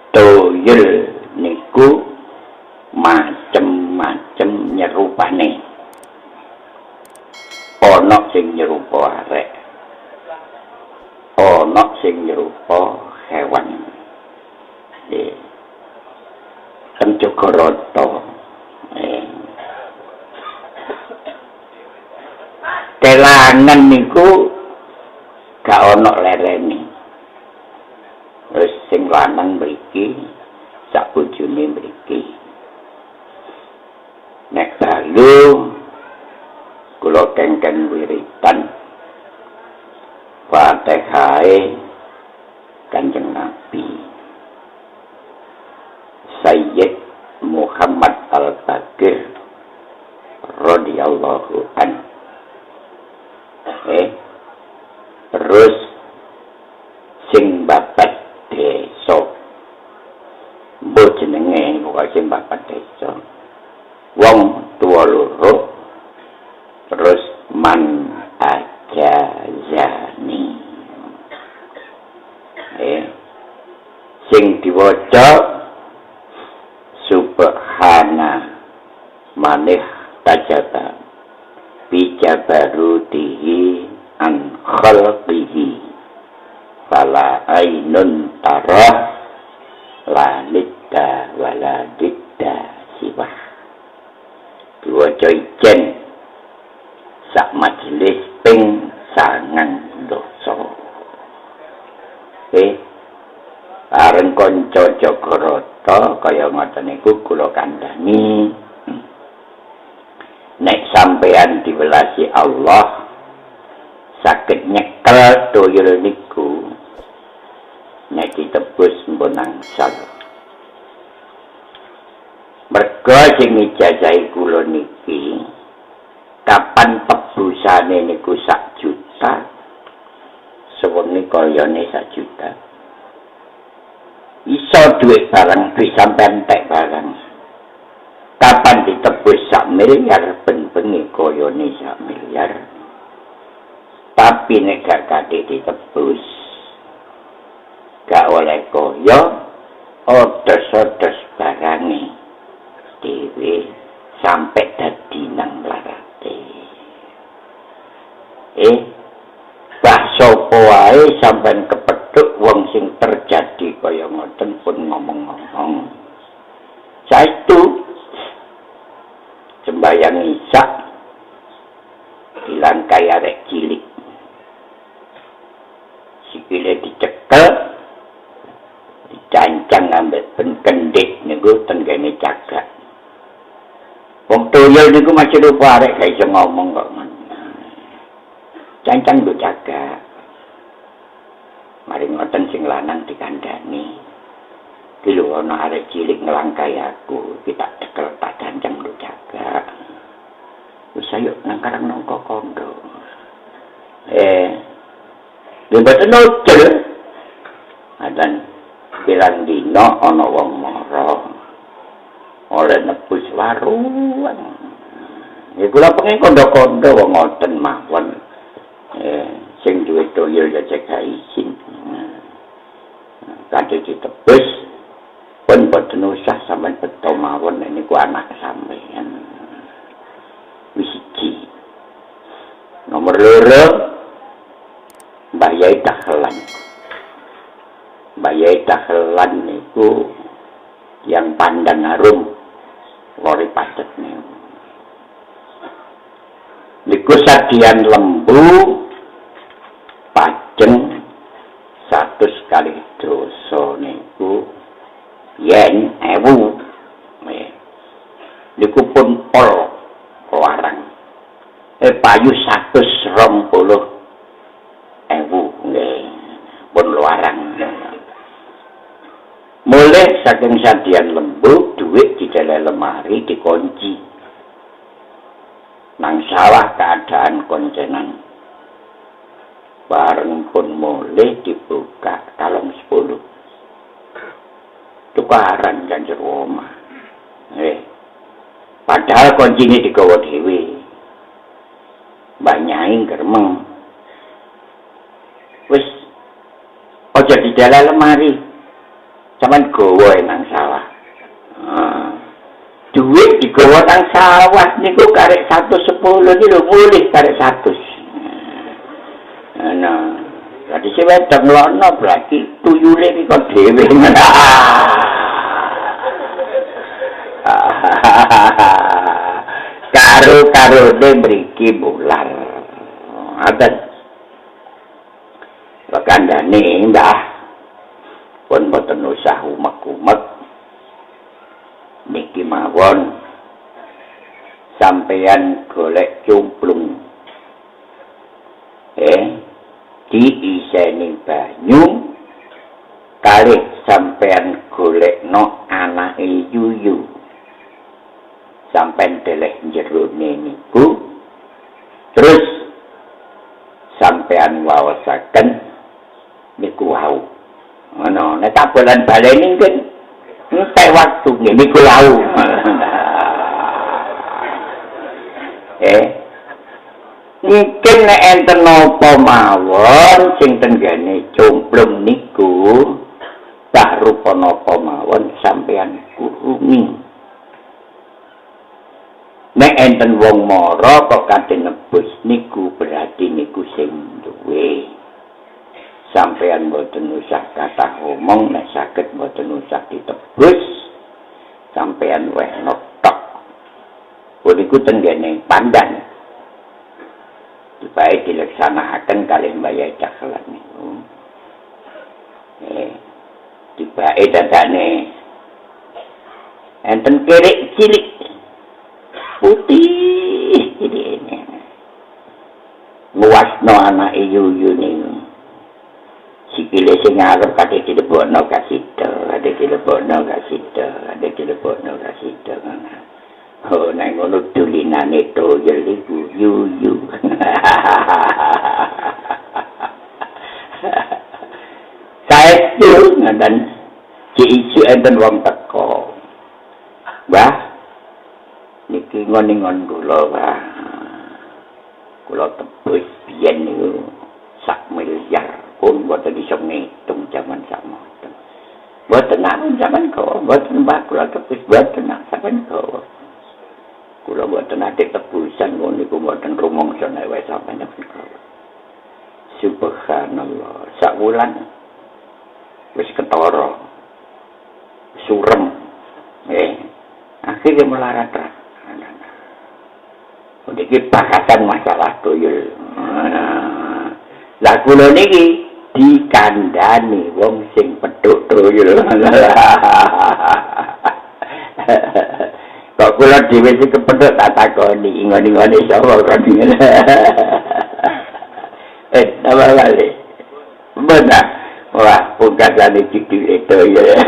Tuyul niku macem-macem nyerupane. Ana sing nyerupa arek. Ana sing nyerupa hewan. Nggih. Penjogarata. Kelangan niku gak ana lerene. Wis sing lanang mriki sak bojone mriki. Nek dalu kula kengken wiritan Fatihah Kanjeng Nabi Sayyid Muhammad Al-Baqir radhiyallahu anhu. Terus sing babat desa mbok jenenge kok sing babat desa wong tuwa loro terus man ajazani sing diwaca subhana maneh tajata bijabarutihi an khalqihi fala ainun tarah la nidda wala didda siwah. Diwaca ijen sak majelis ping 9 dosa. Areng kanca Jagarata kaya ngoten niku kula kandhani. Nek sampeyan diwelasi Allah saged nyekel tuyul niku nek ditebus mbon angsal. Merga sing ngijazahi kula niki kapan tebusane niku 1 juta sewengi kayane 1 juta. Iso duit barang duit sampean entek barang. Kapan ditebus 1 miliar ben-bengi kayane 1 miliar. Tapi nek gak kate ditebus gak oleh kaya odes-odes barange dhewe sampai dadi nang larate. Bah sapa wae sampean kepethuk wong sing terjadi kaya ngoten pun ngomong-ngomong. Saestu sembayang Isya dilangkai arek cilik. Sikile dicekel dicancang ambek ben kendhik niku tenggene cagak. Wong tuyul niku macam rupa arek gak iso ngomong kok. Cancang do cagak. Mari ngoten sing lanang dikandhani. Ki lho ana arek cilik nglangkai aku, kita cekel tak cancang do cagak. Wis ayo nang karang nangka kondo. Mboten nocel. Dan pirang dina ana wong mara oleh nebus waruan. Ya kula pengen kondo-kondo wong ngoten mawon. Sing duwe tuyul ya cek izin. Kadhe ditebus pun boten usah sampean beto mawon niku anak sampean. Wis iki. Nomor 2 Mbah Yai Dahlan. Mbah Yai Dahlan niku yang pandang harum lori padet niku sadian lembu pajeng 100 kali dosa niku yen 1000 niku pun pol larang payu 120.000 nggih pun larang. Mulai saking sadian lembu duit di dalam lemari dikunci. Nang sawah keadaan koncenan. Bareng pun mulai dibuka kalong 10. Tukaran kan jero omah. Padahal kunci ini digawa dhewe. Mbak Nyai gremeng. Wis aja di dalam lemari. sampean gowo nang sawah. Duit digowo nang sawah niku karek 110 iki lho mulih karek 100. Nah, dadi sing wedok lono berarti tuyule iki kok dhewe. Karo-karone mriki mular. Aten. Bakandane Mbah pun boten usah umek-umek. Niki mawon sampeyan golek cumplung. Diiseni banyu kalih sampeyan golekno anake yuyu. Sampeyan deleh jerone niku terus sampeyan waosaken niku wau. Ngono, nek tabolan baleni kan entek waktu niku wau. Mungkin nek enten napa mawon sing tenggane cumplung niku tak rupa napa mawon sampeyan kurungi. Nek enten wong mara kok kate nebus niku berarti niku sing duwe. Sampeyan mboten usah kathah omong nek saged mboten usah ditebus. Sampeyan weh notok. Puniku tenggene pandang. Supaya dilaksanakaken kalih Mbah Caklan niku. Tibae dadane enten kerek cilik putih ini nguasno anake yuyu niku sikile sing arep kate dilebokno ka sida ade dilebokno ka sida oh nang ngono dulinane toyel iku yuyu saestu ngaten isu enten wong teko Mbah niki ngon-ngon kula Pak. Kula tebus biyen niku 1 miliar pun boten iso ngitung jaman sakmoten. Boten nang jaman kok, boten Pak kula tebus boten nang sampean kok. Kula boten ate tebusan ngono niku boten rumangsa nek wae sampean kok. Subhanallah, sak wulan wis ketara. Surem. Akhirnya melarat. Niki bahasan masalah tuyul. Lah kula niki dikandani wong sing pedhuk tuyul. Kok kula dhewe sing kepethuk tak takoni ngene-ngene sapa kok. Apa kali? Benar. Wah, pungkasane judul itu ya.